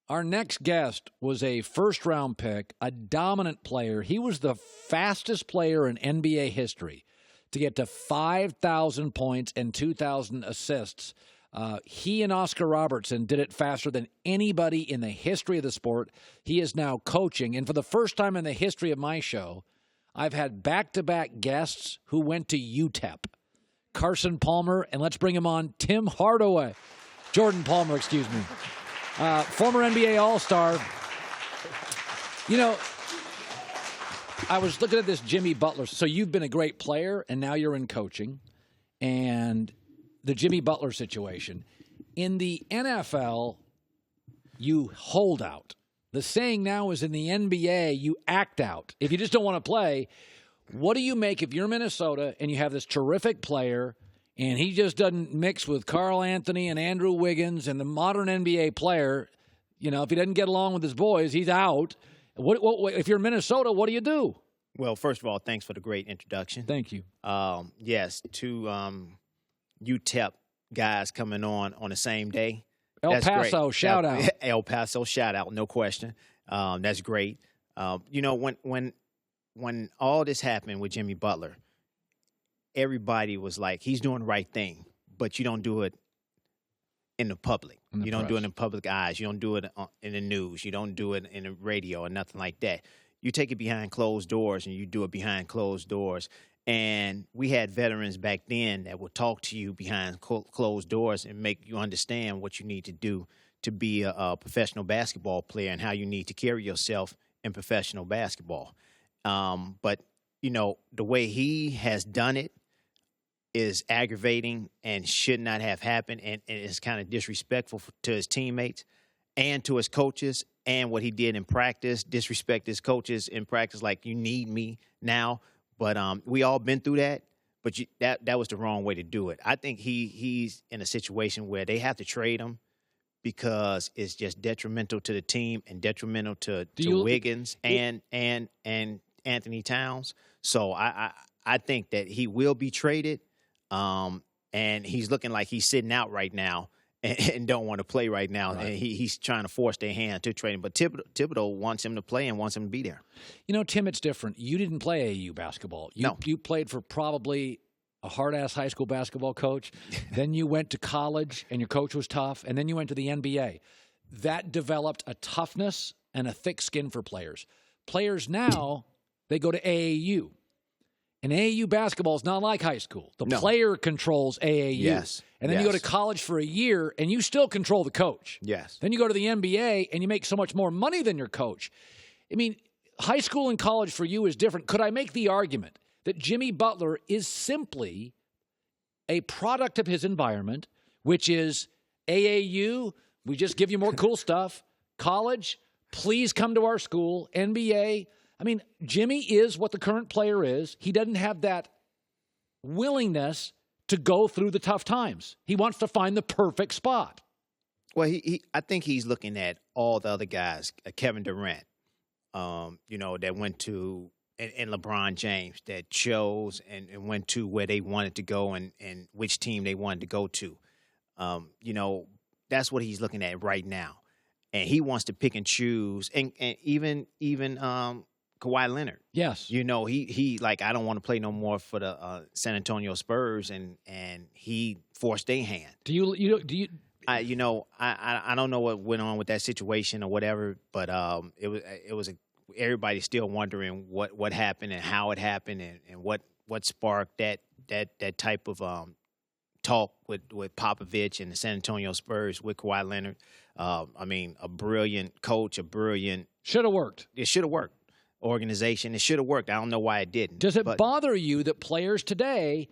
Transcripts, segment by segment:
Our next guest was a first-round pick, a dominant player. He was the fastest player in NBA history to get to 5,000 points and 2,000 assists. He and Oscar Robertson did it faster than anybody in the history of the sport. He is now coaching. And for the first time in the history of my show, I've had back-to-back guests who went to UTEP. Carson Palmer, and let's bring him on, Tim Hardaway. Jordan Palmer, excuse me. Former NBA All-Star. You know, I was looking at this Jimmy Butler. So you've been a great player, and now you're in coaching. And the Jimmy Butler situation. In the NFL, you hold out. The saying now is in the NBA, you act out. If you just don't want to play, what do you make if you're Minnesota and you have this terrific player and he just doesn't mix with Karl-Anthony and Andrew Wiggins and the modern NBA player? You know, if he doesn't get along with his boys, he's out. What if you're Minnesota, what do you do? Well, first of all, thanks for the great introduction. Thank you. Yes, two UTEP guys coming on the same day. El Paso, great. shout out. El Paso, shout out, no question. That's great. You know, when all this happened with Jimmy Butler, everybody was like, he's doing the right thing, but you don't do it in the public. You don't do it in public eyes. You don't do it in the news. You don't do it in the radio or nothing like that. You take it behind closed doors, and you do it behind closed doors. And we had veterans back then that would talk to you behind closed doors and make you understand what you need to do to be a professional basketball player and how you need to carry yourself in professional basketball. But, you know, the way he has done it is aggravating and should not have happened, and it's kind of disrespectful to his teammates and to his coaches, and what he did in practice, disrespect his coaches in practice, like, you need me now. But we all been through that, but that was the wrong way to do it. I think he's in a situation where they have to trade him because it's just detrimental to the team and detrimental to Wiggins and Anthony Towns. So I think that he will be traded, and he's looking like he's sitting out right now and don't want to play right now. Right. And he's trying to force their hand to trade him. But Thibodeau wants him to play and wants him to be there. You know, Tim, it's different. You didn't play AAU basketball. No. You played for probably a hard-ass high school basketball coach. Then you went to college, and your coach was tough. And then you went to the NBA. That developed a toughness and a thick skin for players. Players now, they go to AAU. And AAU basketball is not like high school. The player controls AAU. Yes. And then you go to college for a year, and you still control the coach. Yes. Then you go to the NBA, and you make so much more money than your coach. I mean, high school and college for you is different. Could I make the argument that Jimmy Butler is simply a product of his environment, which is AAU, we just give you more cool stuff. College, please come to our school. NBA, I mean, Jimmy is what the current player is. He doesn't have that willingness to go through the tough times. He wants to find the perfect spot. Well, I think he's looking at all the other guys, Kevin Durant, you know, that went to, and LeBron James, that chose and went to where they wanted to go and which team they wanted to go to. You know, that's what he's looking at right now. And he wants to pick and choose, and even Kawhi Leonard. Yes. You know, he like, I don't want to play no more for the San Antonio Spurs, and he forced their hand. Do you I don't know what went on with that situation or whatever, but it was everybody still wondering what happened and how it happened and what sparked that type of talk with Popovich and the San Antonio Spurs with Kawhi Leonard. I mean, a brilliant coach, should have worked. It should have worked. Organization, it should have worked. I don't know why it didn't. Does it bother you that players today,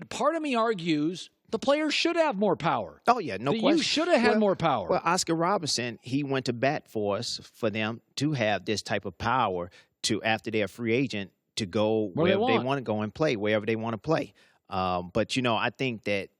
part of me argues the players should have more power. Oh, yeah, no question. You should have had more power. Well, Oscar Robertson, he went to bat for us, for them to have this type of power to, after they're a free agent, to go wherever they want to go and play, wherever they want to play. But, you know, I think that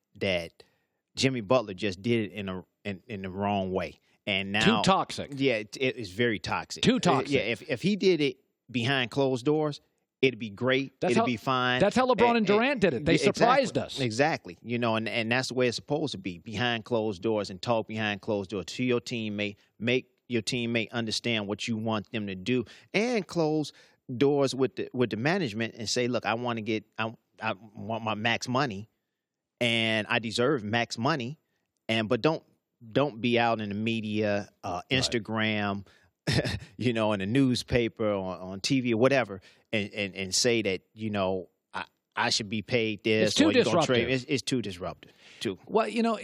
Jimmy Butler just did it in the wrong way. And now, too toxic. Yeah, it is very toxic. Too toxic. Yeah, if he did it behind closed doors, It'd be great. It'd be fine. That's how LeBron and Durant did it. They surprised us. Exactly. You know, and that's the way it's supposed to be, behind closed doors, and talk behind closed doors to your teammate. Make your teammate understand what you want them to do, and close doors with the management and say, look, I want my max money, and I deserve max money, but don't be out in the media, Instagram, you know, in the newspaper, on TV or whatever, and say that, you know, I should be paid this. It's too disruptive. It's too disruptive. Too. Well, you know,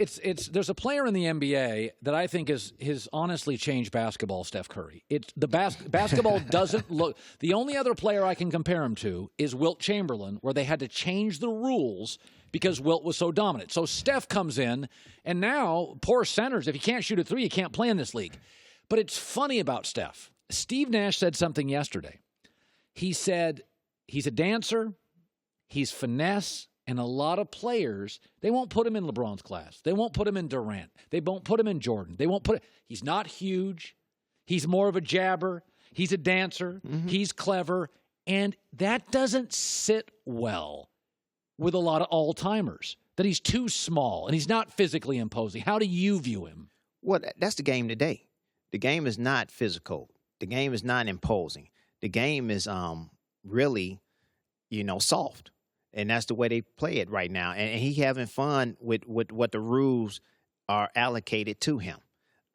there's a player in the NBA that I think has honestly changed basketball, Steph Curry. Basketball doesn't look. The only other player I can compare him to is Wilt Chamberlain, where they had to change the rules because Wilt was so dominant. So Steph comes in, and now poor centers, if you can't shoot a three, you can't play in this league. But it's funny about Steph. Steve Nash said something yesterday. He said he's a dancer, he's finesse, and a lot of players, they won't put him in LeBron's class. They won't put him in Durant. They won't put him in Jordan. He's not huge. He's more of a jabber. He's a dancer. Mm-hmm. He's clever. And that doesn't sit well with a lot of all-timers, that he's too small and he's not physically imposing. How do you view him? Well, that's the game today. The game is not physical. The game is not imposing. The game is really, you know, soft. And that's the way they play it right now. And he having fun with what the rules are allocated to him.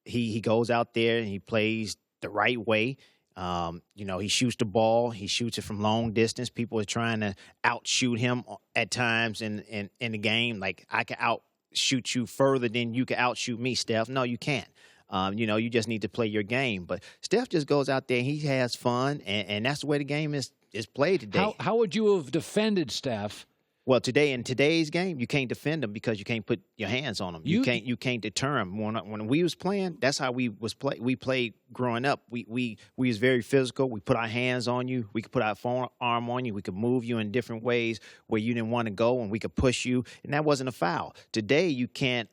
He goes out there and he plays the right way. You know, he shoots the ball. He shoots it from long distance. People are trying to outshoot him at times in the game. Like, I can outshoot you further than you can outshoot me, Steph. No, you can't. You know, you just need to play your game. But Steph just goes out there and he has fun, and that's the way the game is played today. How would you have defended Steph? Well, in today's game, you can't defend him because you can't put your hands on him. You can't deter him. When we was playing, that's how we played growing up. We was very physical. We put our hands on you. We could put our forearm on you. We could move you in different ways where you didn't want to go, and we could push you, and that wasn't a foul. Today, you can't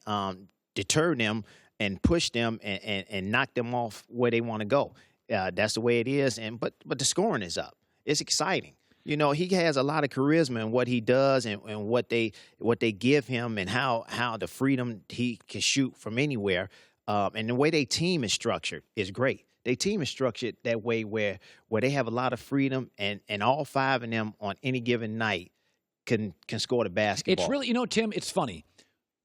deter them and push them and knock them off where they want to go. That's the way it is. But the scoring is up. It's exciting. You know, he has a lot of charisma in what he does and what they give him, and how the freedom he can shoot from anywhere. And the way their team is structured is great. Their team is structured that way where they have a lot of freedom, and all five of them on any given night can score the basketball. It's really, you know, Tim, it's funny.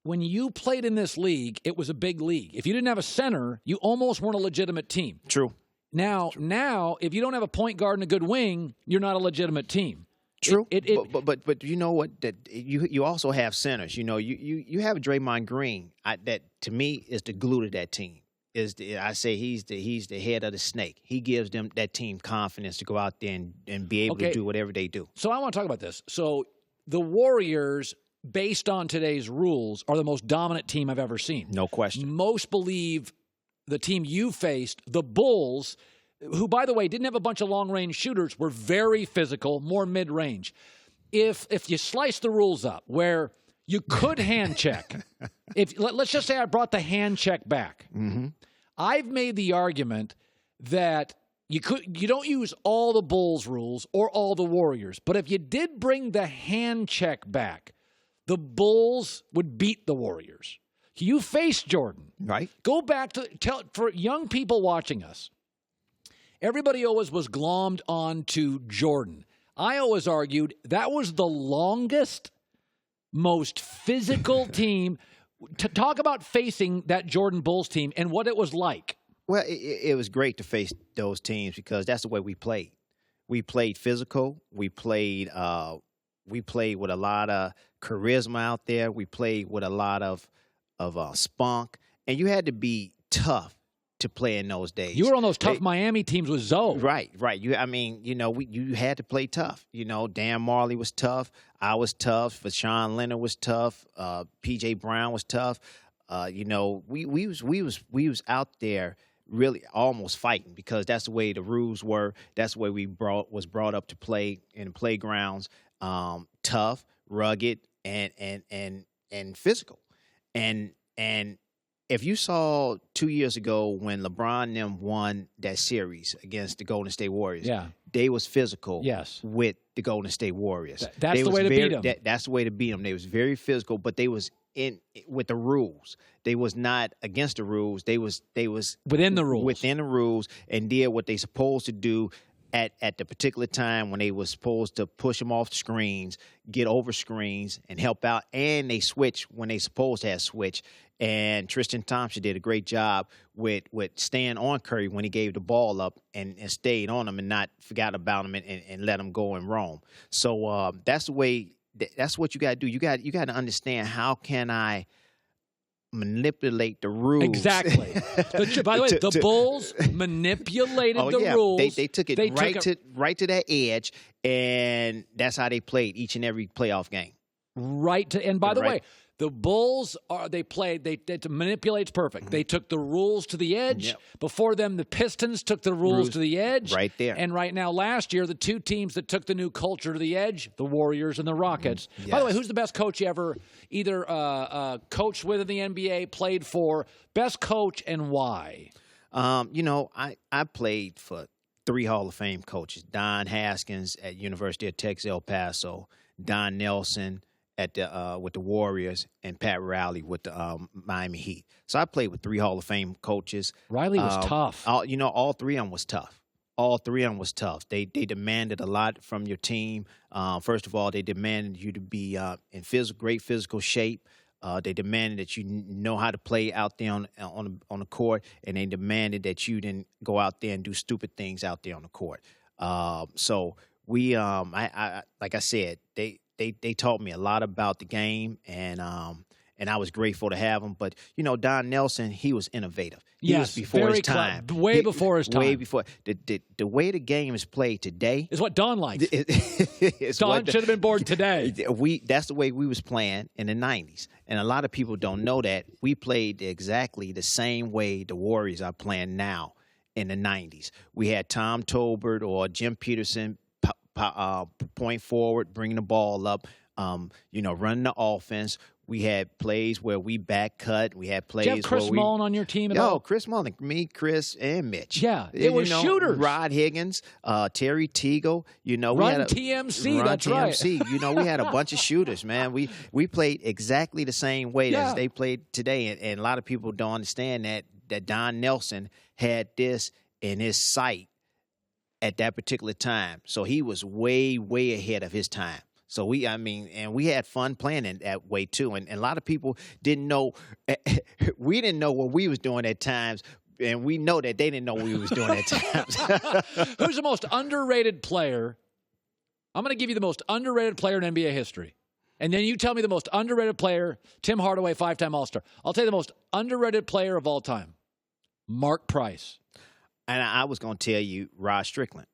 When you played in this league, it was a big league. If you didn't have a center, you almost weren't a legitimate team. True. Now, if you don't have a point guard and a good wing, you're not a legitimate team. True. But you know what? That you also have centers. You know, you have Draymond Green. That to me is the glue to that team. I say he's the head of the snake. He gives that team confidence to go out there and be able to do whatever they do. So I want to talk about this. So the Warriors, based on today's rules, are the most dominant team I've ever seen. No question. Most believe the team you faced, the Bulls, who, by the way, didn't have a bunch of long-range shooters, were very physical, more mid-range. If you slice the rules up where you could hand check, let's just say I brought the hand check back. Mm-hmm. I've made the argument that you don't use all the Bulls rules or all the Warriors, but if you did bring the hand check back, the Bulls would beat the Warriors. You faced Jordan. Right. Go back for young people watching us. Everybody always was glommed onto Jordan. I always argued that was the longest, most physical team. To talk about facing that Jordan Bulls team and what it was like. Well, it was great to face those teams because that's the way we played. We played physical. We played with a lot of charisma out there. We played with a lot of spunk, and you had to be tough to play in those days. You were on those tough Miami teams with Zoe. Right. You had to play tough. You know, Dan Marley was tough. I was tough. Vashawn Leonard was tough. P.J. Brown was tough. You know, we was out there really almost fighting because that's the way the rules were. That's the way we was brought up to play in the playgrounds. Tough, rugged, and physical. And if you saw 2 years ago when LeBron and them won that series against the Golden State Warriors, they was physical Yes. with the Golden State Warriors. That's the way to beat them. That's the way to beat them. They was very physical, but they was in with the rules. They was not against the rules. They was Within the rules. Within the rules, and did what they supposed to do at the particular time when they was supposed to push them off the screens, get over screens, and help out. And they switch when they supposed to have switch. And Tristan Thompson did a great job with staying on Curry when he gave the ball up and stayed on him and not forgot about him and let him go and roam. So that's the way. That's what you got to do. You got to understand, how can I manipulate the rules? Exactly. By the way, the Bulls manipulated the rules. They took it right to that edge, and that's how they played each and every playoff game. And by the way, the Bulls they manipulate's perfect. They took the rules to the edge. Yep. Before them, the Pistons took the rules to the edge. Right there. And right now, last year, the two teams that took the new culture to the edge, the Warriors and the Rockets. Yes. By the way, who's the best coach you ever either coached with in the NBA, played for? Best coach and why? I played for 3 Hall of Fame coaches: Don Haskins at University of Texas El Paso, Don Nelson at with the Warriors, and Pat Riley with the Miami Heat. So I played with 3 Hall of Fame coaches. Riley was tough. All 3 of them was tough. All 3 of them was tough. They demanded a lot from your team. First of all, they demanded you to be in great physical shape. They demanded that you know how to play out there on the court, and they demanded that you didn't go out there and do stupid things out there on the court. So we, I like I said, they taught me a lot about the game, and I was grateful to have them. But Don Nelson, he was innovative. He was before his time. Way before his time. Way before the way the game is played today is what Don likes. Don should have been born today. That's the way we was playing in the 90s, and a lot of people don't know that we played exactly the same way the Warriors are playing now in the 90s. We had Tom Tolbert or Jim Peterson point forward, bringing the ball up, running the offense. We had plays where we back cut. We had plays. Did you have Chris Mullen on your team at all? Chris Mullen, me, Chris, and Mitch. Yeah, it was shooters. Rod Higgins, Terry Teagle. Run TMC. That's TMC. right. We had a bunch of shooters, man. We played exactly the same way as they played today, and a lot of people don't understand that Don Nelson had this in his sight at that particular time. So he was way, way ahead of his time. So we had fun playing in that way too. And a lot of people didn't know, we didn't know what we was doing at times, and we know that they didn't know what we was doing at times. Who's the most underrated player? I'm going to give you the most underrated player in NBA history. And then you tell me the most underrated player. Tim Hardaway, 5-time All-Star. I'll tell you the most underrated player of all time. Mark Price. And I was going to tell you Rod Strickland.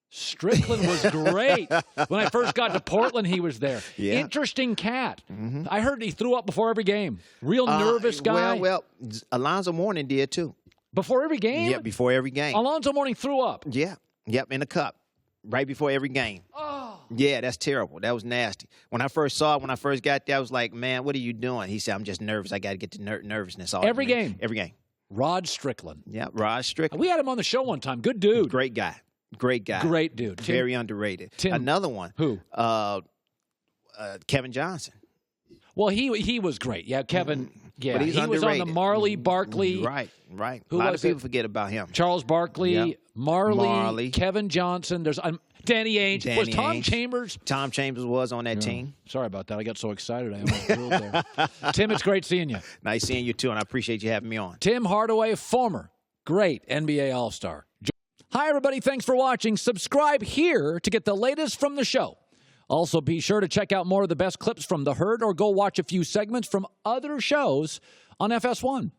Strickland was great. When I first got to Portland, he was there. Yeah. Interesting cat. Mm-hmm. I heard he threw up before every game. Real nervous guy. Well, Alonzo Mourning did too. Before every game? Yeah, before every game. Alonzo Mourning threw up. Yeah. Yep, in the cup. Right before every game. Oh. Yeah, that's terrible. That was nasty. When I first saw it, when I first got there, I was like, man, what are you doing? He said, I'm just nervous. I got to get the nervousness off. Every game? Every game. Rod Strickland. Yeah, Rod Strickland. We had him on the show one time. Good dude. Great guy. Great guy. Great dude. Very underrated. Tim. Another one. Who? Kevin Johnson. Well, he was great. Yeah, Kevin. Yeah, but he's he was on the Marley Barkley. Right. A Who lot was of people it? forget about him. Charles Barkley, Yep. Marley, Kevin Johnson. There's Danny Ainge. Danny Was Tom Ainge. Chambers? Tom Chambers was on that team. Sorry about that. I got so excited. I almost drooled there. Tim, it's great seeing you. Nice seeing you too, and I appreciate you having me on. Tim Hardaway, former great NBA All-Star. Hi, everybody. Thanks for watching. Subscribe here to get the latest from the show. Also, be sure to check out more of the best clips from The Herd or go watch a few segments from other shows on FS1.